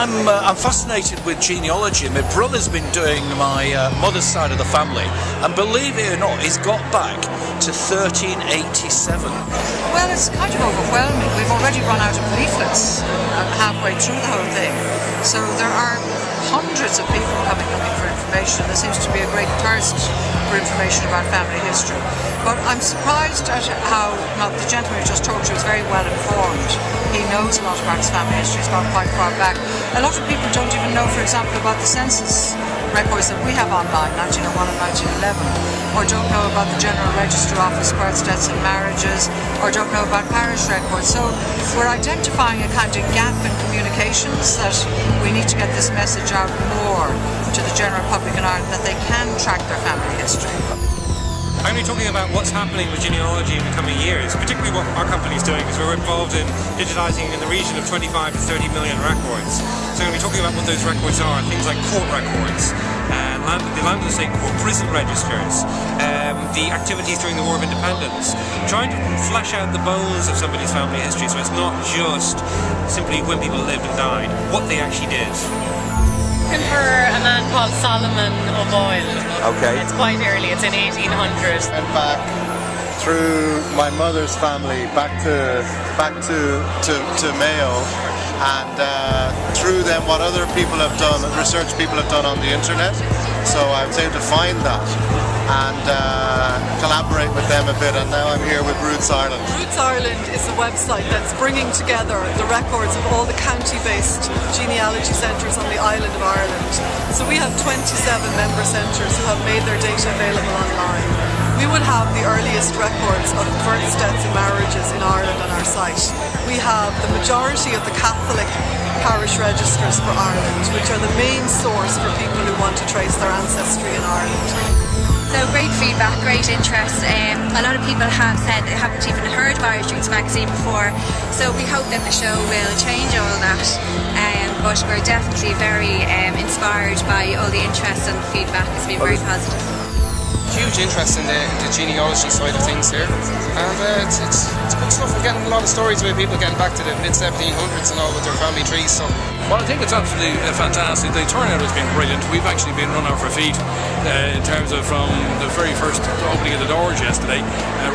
I'm fascinated with genealogy. My brother's been doing my mother's side of the family, and believe it or not, he's got back to 1387. Well, it's kind of overwhelming. We've already run out of leaflets halfway through the whole thing. So there are hundreds of people coming looking for information. There seems to be a great thirst for information about family history. But I'm surprised at how, the gentleman who just talked to is very well informed. He knows a lot about his family history. He's gone quite far back. A lot of people don't even know, for example, about the census records that we have online, 1901 and 1911, or don't know about the General Register Office, births, deaths and marriages, or don't know about parish records. So we're identifying a kind of gap in communications that we need to get this message out more to the general public in Ireland that they can track their family history. I'm going to be talking about what's happening with genealogy in the coming years, particularly what our company is doing, because we're involved in digitising in the region of 25 to 30 million records. So I'm going to be talking about what those records are, things like court records, the land of the state court, prison registers, the activities during the War of Independence, trying to flesh out the bones of somebody's family history so it's not just simply when people lived and died, what they actually did. Looking for a man called Solomon O'Boyle. Okay. It's quite early, it's in 1800. And back through my mother's family, back to Mayo, and through them what other people have done, research people have done on the internet. So I was able to find that and collaborate with them a bit, and now I'm here with Roots Ireland. Roots Ireland is a website that's bringing together the records of all the county-based genealogy centres on the island of Ireland. So we have 27 member centres who have made their data available online. We would have the earliest records of births, deaths and marriages in Ireland on our site. We have the majority of the Catholic parish registers for Ireland, which are the main source for people who want to trace their ancestry in Ireland. So great feedback, great interest. A lot of people have said they haven't even heard of Irish Roots magazine before, so we hope that the show will change all that. But we're definitely very inspired by all the interest, and the feedback has been very positive. Huge interest in the genealogy side of things here, and it's good stuff. We're getting a lot of stories about people getting back to the mid-1700s and all with their family trees. So, well, I think it's absolutely fantastic. The turnout has been brilliant. We've actually been run off our feet in terms of from the very first opening of the doors yesterday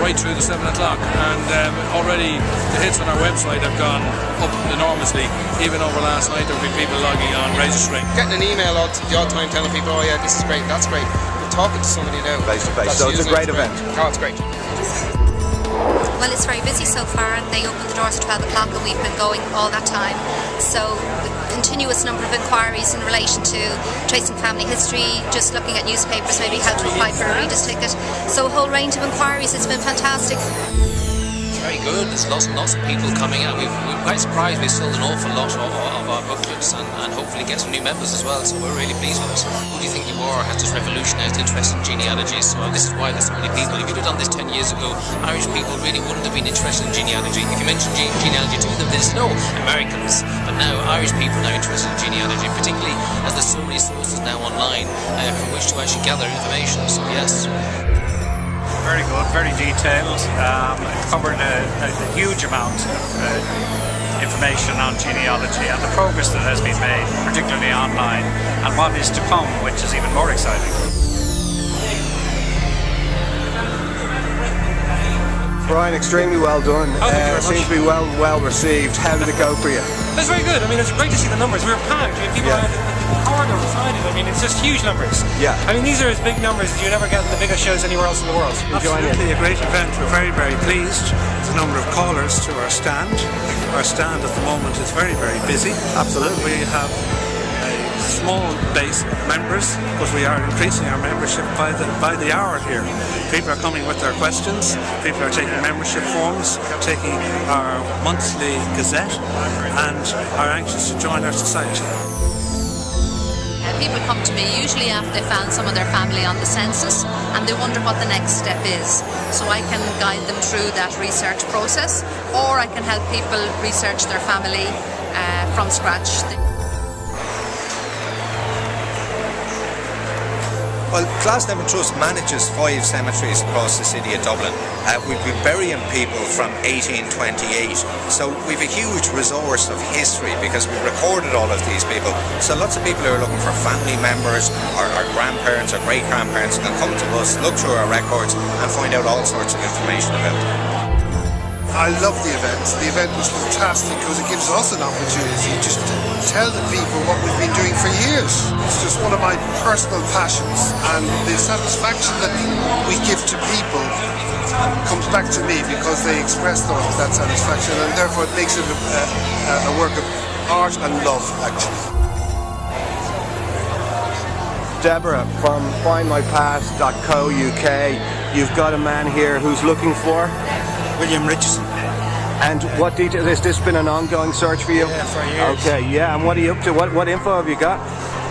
right through to 7 o'clock, and already the hits on our website have gone up enormously. Even over last night there have been people logging on, registering. Getting an email the odd time telling people, oh yeah, this is great, that's great. Talking to somebody now face to face, so it's a great event. Oh, it's great. Well, it's very busy so far, and they opened the doors at 12 o'clock and we've been going all that time. So a continuous number of inquiries in relation to tracing family history, just looking at newspapers, maybe how to apply for a reader's ticket. So a whole range of inquiries. It's been fantastic. Very good. There's lots and lots of people coming out. We're quite surprised. We've sold an awful lot of our booklets and hopefully get some new members as well, so we're really pleased with it. Who do you think the war has just revolutionised interest in genealogy? So this is why there's so many people. If you'd have done this 10 years ago, Irish people really wouldn't have been interested in genealogy. If you mentioned genealogy to them, there's no Americans. But now Irish people are now interested in genealogy, particularly as there's so many sources now online from which to actually gather information. So yes. Very good, very detailed. It covered a huge amount of information on genealogy and the progress that has been made, particularly online, and what is to come, which is even more exciting. Brian, extremely well done. Seems to be well received. How did it go for you? It's very good. I mean, it's great to see the numbers. We were packed. I mean, people are corridor beside it. I mean, it's just huge numbers. Yeah. I mean, these are as big numbers as you ever get in the biggest shows anywhere else in the world. Absolutely, a great event. We're very, very pleased. There's a number of callers to our stand. Our stand at the moment is very, very busy. Absolutely. We have a small base of members, but we are increasing our membership by the hour here. People are coming with their questions. People are taking membership forms, taking our monthly gazette, and are anxious to join our society. People come to me usually after they found some of their family on the census and they wonder what the next step is. So I can guide them through that research process, or I can help people research their family from scratch. Well, Glasnevin Trust manages 5 cemeteries across the city of Dublin. We've been burying people from 1828, so we've a huge resource of history because we've recorded all of these people. So lots of people who are looking for family members or grandparents or great-grandparents can come to us, look through our records and find out all sorts of information about them. I love the event. The event was fantastic because it gives us an opportunity just to tell the people what we've been doing for years. It's just one of my personal passions, and the satisfaction that we give to people comes back to me because they express that satisfaction, and therefore it makes it a work of art and love, actually. Deborah from findmypast.co.uk, you've got a man here who's looking for William Richardson. And what detail has this been an ongoing search for you? Yeah, for years. Okay, yeah, and what are you up to? What info have you got?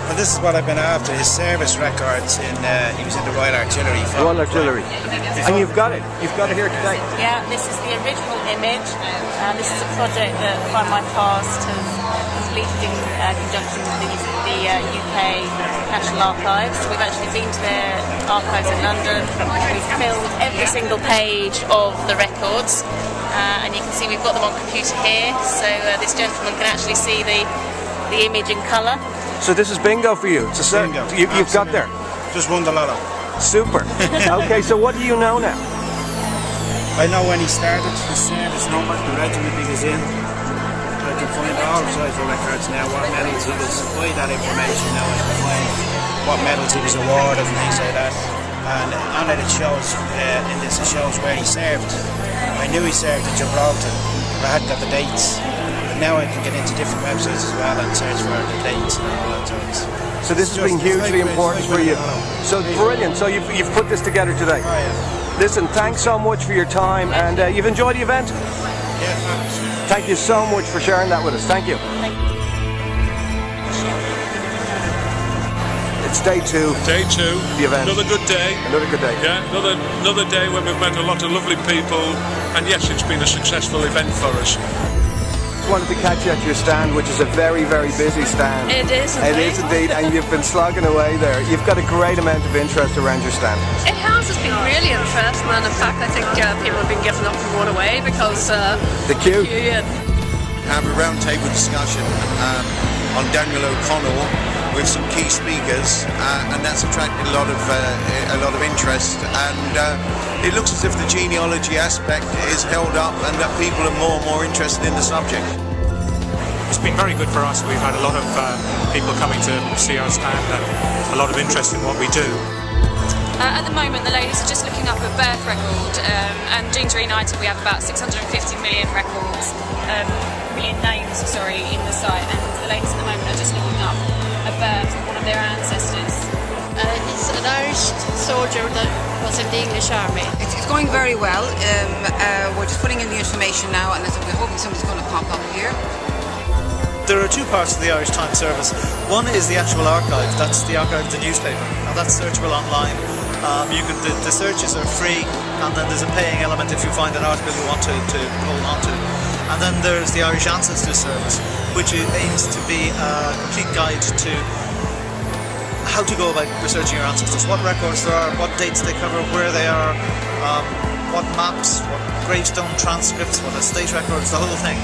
Well, this is what I've been after, his service records in, he was in the Royal Artillery. Royal Artillery. And you've got it here today. Yeah, this is the original image. This is a project that Find My Past has completed in conjunction with the UK National Archives. We've actually been to their archives in London. We've filled every single page of the records. And you can see we've got them on computer here. So this gentleman can actually see the image in colour. So this is bingo for you. It's a bingo. You've got there. Just won the lotto. Super. Okay, so what do you know now? I know when he started, his service number, the regiment he was in. I can find all sorts of records now, what medals he was, by that information now I can find what medals he was awarded and things like that. And on it shows, in this it shows where he served. I knew he served at Gibraltar, but I hadn't got the dates. But now I can get into different websites as well and search for the dates and all that. So this has been hugely important for you. So brilliant. So you've put this together today. Oh, yeah. Listen, thanks so much for your time, and you've enjoyed the event? Yeah, thanks. Thank you so much for sharing that with us. Thank you. It's day 2. Day 2. The event. Another good day. Another good day. Yeah, another day when we've met a lot of lovely people, and yes, it's been a successful event for us. Wanted to catch you at your stand, which is a very, very busy stand. It is indeed. It is indeed, and you've been slogging away there. You've got a great amount of interest around your stand. It has. It's been really interesting, and in fact, I think people have been giving up and going away because the queue. Have a round table discussion on Daniel O'Connell with some key speakers, and that's attracted a lot of interest. And it looks as if the genealogy aspect is held up, and that people are more and more interested in the subject. It's been very good for us. We've had a lot of people coming to see our stand and a lot of interest in what we do. At the moment, the ladies are just looking up a birth record, and Genes Reunited, we have about 650 million records, million names, in the site, and the ladies at the moment are just looking up a birth of one of their ancestors. He's an Irish soldier that was in the English Army. It's going very well. We're just putting in the information now, and we're hoping somebody's going to pop up here. There are 2 parts of the Irish Times service. One is the actual archive. That's the archive of the newspaper. Now that's searchable online. The searches are free, and then there's a paying element if you find an article you want to hold on to. And then there's the Irish Ancestors Service, which aims to be a complete guide to how to go about researching your ancestors, what records there are, what dates they cover, where they are, what maps, what gravestone transcripts, what estate records, the whole thing.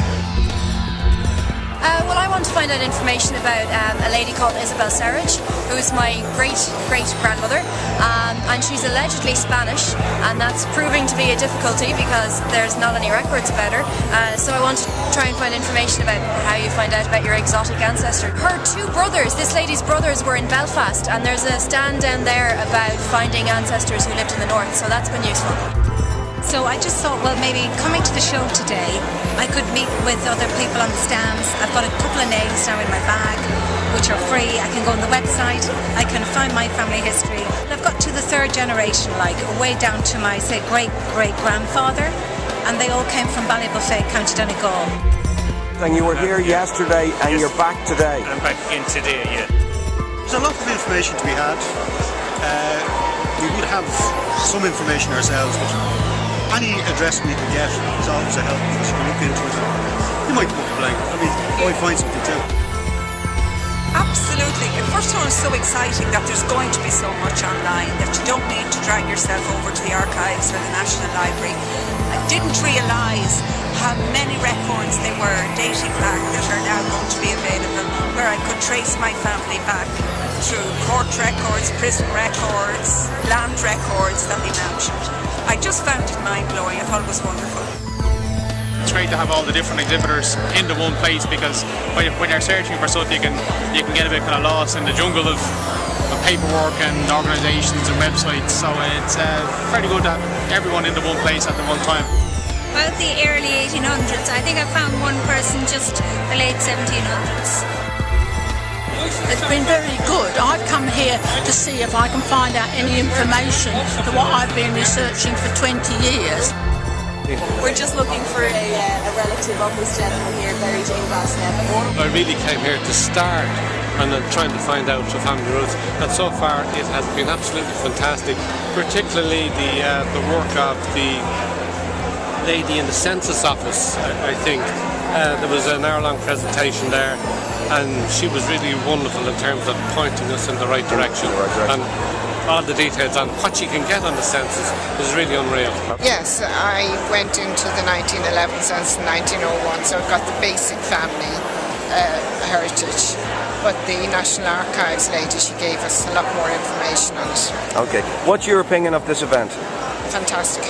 Well, I want to find out information about a lady called Isabel Serrage, who is my great-great-grandmother, and she's allegedly Spanish, and that's proving to be a difficulty because there's not any records about her. So I want to try and find information about how you find out about your exotic ancestor. Her 2 brothers, this lady's brothers, were in Belfast, and there's a stand down there about finding ancestors who lived in the north, so that's been useful. So I just thought, well, maybe coming to the show today, I could meet with other people on the stands. I've got a couple of names now in my bag, which are free. I can go on the website, I can find my family history. I've got to the 3rd generation, way down to my, say, great-great-grandfather, and they all came from Ballybuffet, County Donegal. And you were here yesterday, and you're back today. I'm back again today, yeah. There's a lot of information to be had. We would have some information ourselves, but any address we can get is always a help because you can look into it. You might come up blank. I might find something too. Absolutely. First of all, it's so exciting that there's going to be so much online that you don't need to drag yourself over to the archives or the National Library. I didn't realise how many records they were dating back that are now going to be available, where I could trace my family back through court records, prison records, land records that they mentioned. I just found it mind-blowing. I thought it was wonderful. It's great to have all the different exhibitors in the one place, because when you're searching for stuff, you can get a bit kind of lost in the jungle of paperwork and organisations and websites. So it's pretty good to have everyone in the one place at the one time. About the early 1800s, I think I found one person just the late 1700s. It's been very good. I've come here to see if I can find out any information to what I've been researching for 20 years. We're just looking for a relative of this gentleman here, buried in Glasnevin. I really came here to start and then trying to find out the family roots, and so far it has been absolutely fantastic, particularly the work of the lady in the census office. I think there was an hour-long presentation there, and she was really wonderful in terms of pointing us in the right direction. And all the details on what you can get on the census is really unreal. Yes, I went into the 1911 census in 1901, so I've got the basic family heritage. But the National Archives lady, she gave us a lot more information on it. Okay. What's your opinion of this event? Fantastic.